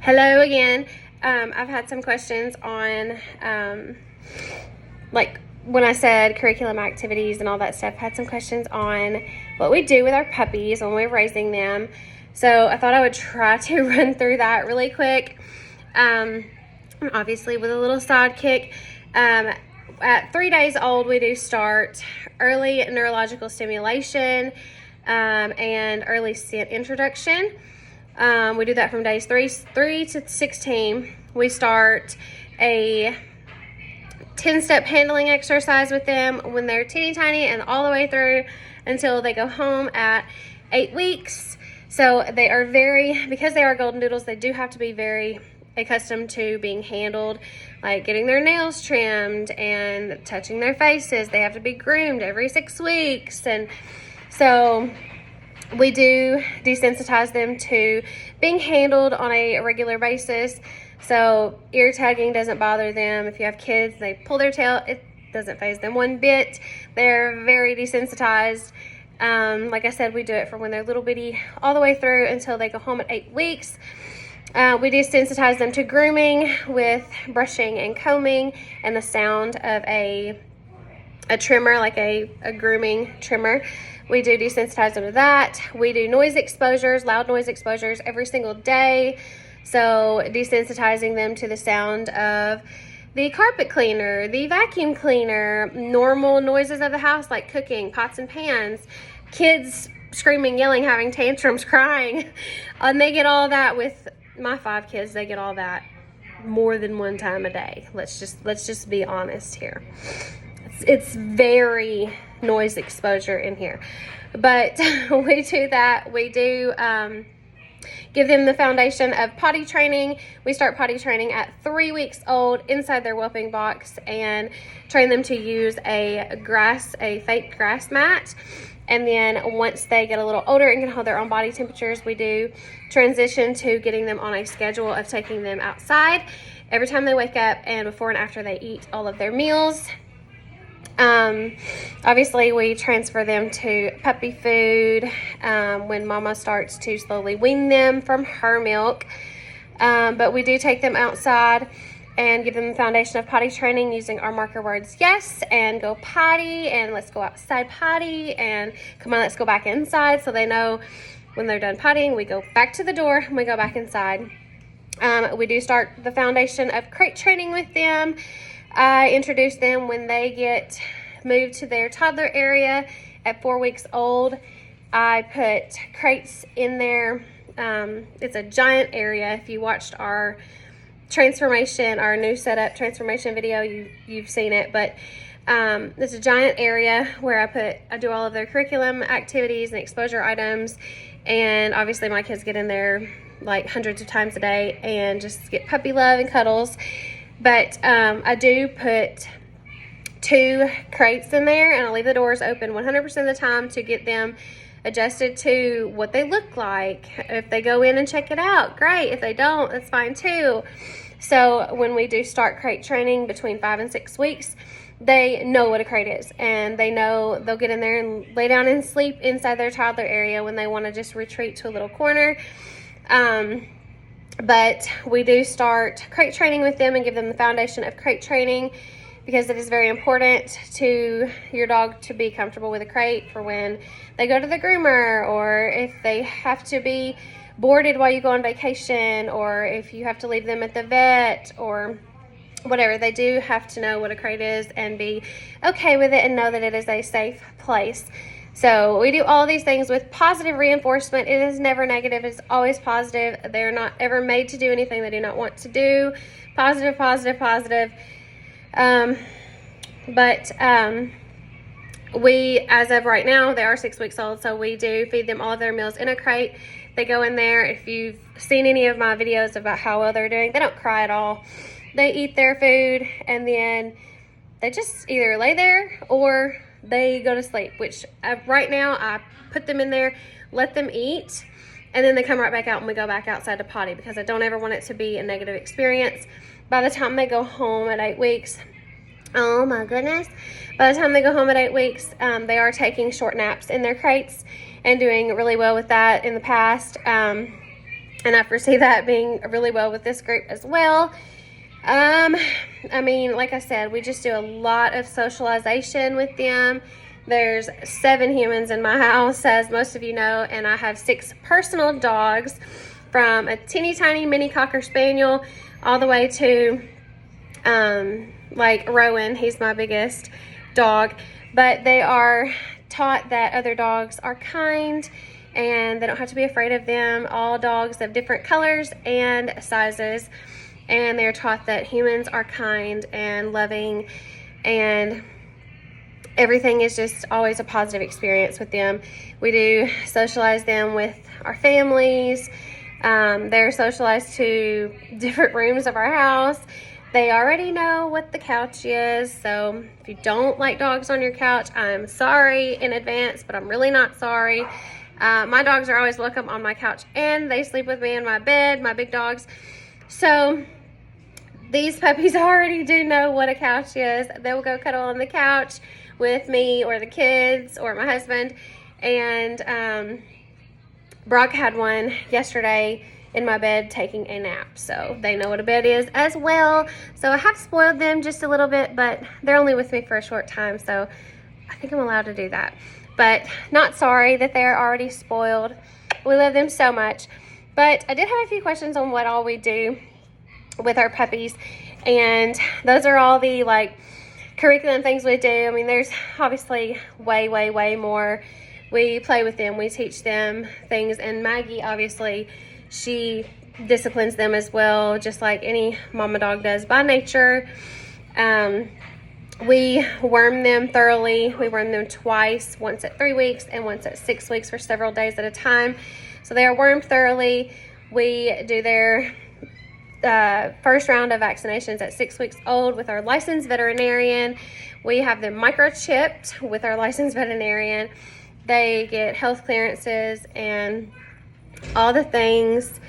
Hello again. I've had some questions on, like when I said curriculum activities and all that stuff, I had some questions on what we do with our puppies when we're raising them. So I thought I would try to run through that really quick. Obviously with a little sidekick. At 3 days old, we do start early neurological stimulation and early scent introduction. We do that from days 3 to 16. We start a 10-step handling exercise with them when they're teeny tiny and all the way through until they go home at 8 weeks. So they are because they are golden doodles, they do have to be very accustomed to being handled, like getting their nails trimmed and touching their faces. They have to be groomed every 6 weeks. And so we do desensitize them to being handled on a regular basis. So ear tagging doesn't bother them. If you have kids, they pull their tail, it doesn't faze them one bit. They're very desensitized. Like I said, we do it from when they're little bitty all the way through until they go home at 8 weeks. We desensitize them to grooming with brushing and combing and the sound of a trimmer, like a grooming trimmer. We do desensitize them to that. We do noise exposures, loud noise exposures every single day. So desensitizing them to the sound of the carpet cleaner, the vacuum cleaner, normal noises of the house like cooking, pots and pans, kids screaming, yelling, having tantrums, crying. And they get all that with my 5 kids. They get all that more than one time a day. Let's just be honest here. It's very noise exposure in here, but we do that. We do give them the foundation of potty training. We start potty training at 3 weeks old inside their whelping box and train them to use a fake grass mat. And then once they get a little older and can hold their own body temperatures, we do transition to getting them on a schedule of taking them outside every time they wake up and before and after they eat all of their meals. Obviously we transfer them to puppy food when mama starts to slowly wean them from her milk, but we do take them outside and give them the foundation of potty training using our marker words yes and go potty and let's go outside potty and come on, let's go back inside, so they know when they're done pottying we go back to the door and we go back inside. We do start the foundation of crate training with them. I introduce them when they get moved to their toddler area at 4 weeks old. I put crates in there. It's a giant area. If you watched our transformation, our new setup transformation video, you've seen it, but it's a giant area where I do all of their curriculum activities and exposure items, and obviously my kids get in there like hundreds of times a day and just get puppy love and cuddles. But I do put 2 crates in there and I leave the doors open 100% of the time to get them adjusted to what they look like. If they go in and check it out, great. If they don't, that's fine too. So when we do start crate training between 5 and 6 weeks, they know what a crate is and they know they'll get in there and lay down and sleep inside their toddler area when they want to just retreat to a little corner. But we do start crate training with them and give them the foundation of crate training because it is very important to your dog to be comfortable with a crate for when they go to the groomer, or if they have to be boarded while you go on vacation, or if you have to leave them at the vet or whatever. They do have to know what a crate is and be okay with it and know that it is a safe place. So we do all of these things with positive reinforcement. It is never negative. It's always positive. They're not ever made to do anything they do not want to do. Positive, positive, positive. We, as of right now, they are 6 weeks old, so we do feed them all of their meals in a crate. They go in there. If you've seen any of my videos about how well they're doing, they don't cry at all. They eat their food and then they just either lay there or they go to sleep, which right now I put them in there, let them eat, and then they come right back out and we go back outside to potty because I don't ever want it to be a negative experience. By the time they go home at 8 weeks, oh my goodness, by the time they go home at 8 weeks, they are taking short naps in their crates and doing really well with that in the past. and I foresee that being really well with this group as well. I mean, like I said, we just do a lot of socialization with them. There's 7 humans in my house, as most of you know, and I have 6 personal dogs, from a teeny tiny mini Cocker Spaniel all the way to like Rowan. He's my biggest dog. But they are taught that other dogs are kind and they don't have to be afraid of them. All dogs of different colors and sizes, and they're taught that humans are kind and loving, and everything is just always a positive experience with them. We do socialize them with our families. They're socialized to different rooms of our house. They already know what the couch is, so if you don't like dogs on your couch, I'm sorry in advance, but I'm really not sorry. My dogs are always welcome on my couch, and they sleep with me in my bed, my big dogs. So these puppies already do know what a couch is. They will go cuddle on the couch with me or the kids or my husband. And Brock had one yesterday in my bed taking a nap, so they know what a bed is as well. So I have spoiled them just a little bit, but they're only with me for a short time, so I think I'm allowed to do that. But not sorry that they're already spoiled. We love them so much. But I did have a few questions on what all we do with our puppies, and those are all the like curriculum things we do. I mean, there's obviously way more. We play with them, we teach them things, and Maggie, obviously, she disciplines them as well, just like any mama dog does by nature. We worm them thoroughly. We worm them twice, once at 3 weeks and once at 6 weeks for several days at a time. So they are wormed thoroughly. We do their first round of vaccinations at 6 weeks old with our licensed veterinarian. We have them microchipped with our licensed veterinarian. They get health clearances and all the things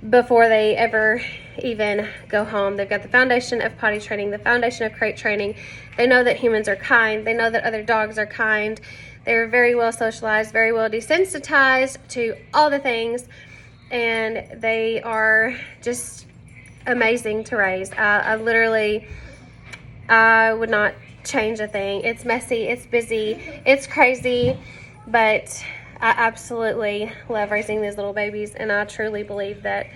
before they ever even go home. They've got the foundation of potty training, the foundation of crate training. They know that humans are kind. They know that other dogs are kind. They're very well socialized, very well desensitized to all the things, and they are just amazing to raise. I would not change a thing. It's messy, it's busy, it's crazy, but I absolutely love raising these little babies, and I truly believe that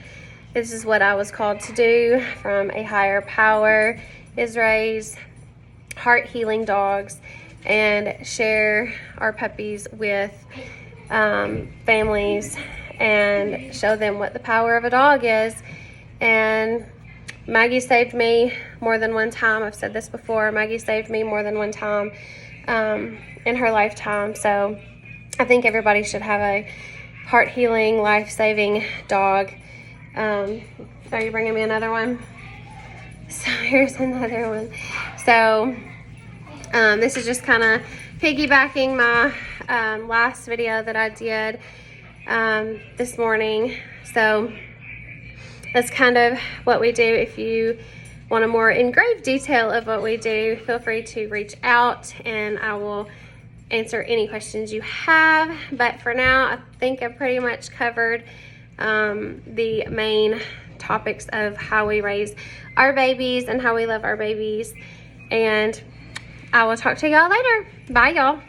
this is what I was called to do from a higher power, is raise heart healing dogs and share our puppies with families and show them what the power of a dog is. And Maggie saved me more than one time. I've said this before. Maggie saved me more than one time in her lifetime. So I think everybody should have a heart-healing, life-saving dog. Are you bringing me another one? So here's another one. So this is just kind of piggybacking my last video that I did this morning. So that's kind of what we do. If you want a more engraved detail of what we do, feel free to reach out and I will answer any questions you have. But for now, I think I've pretty much covered the main topics of how we raise our babies and how we love our babies. And I will talk to y'all later. Bye, y'all.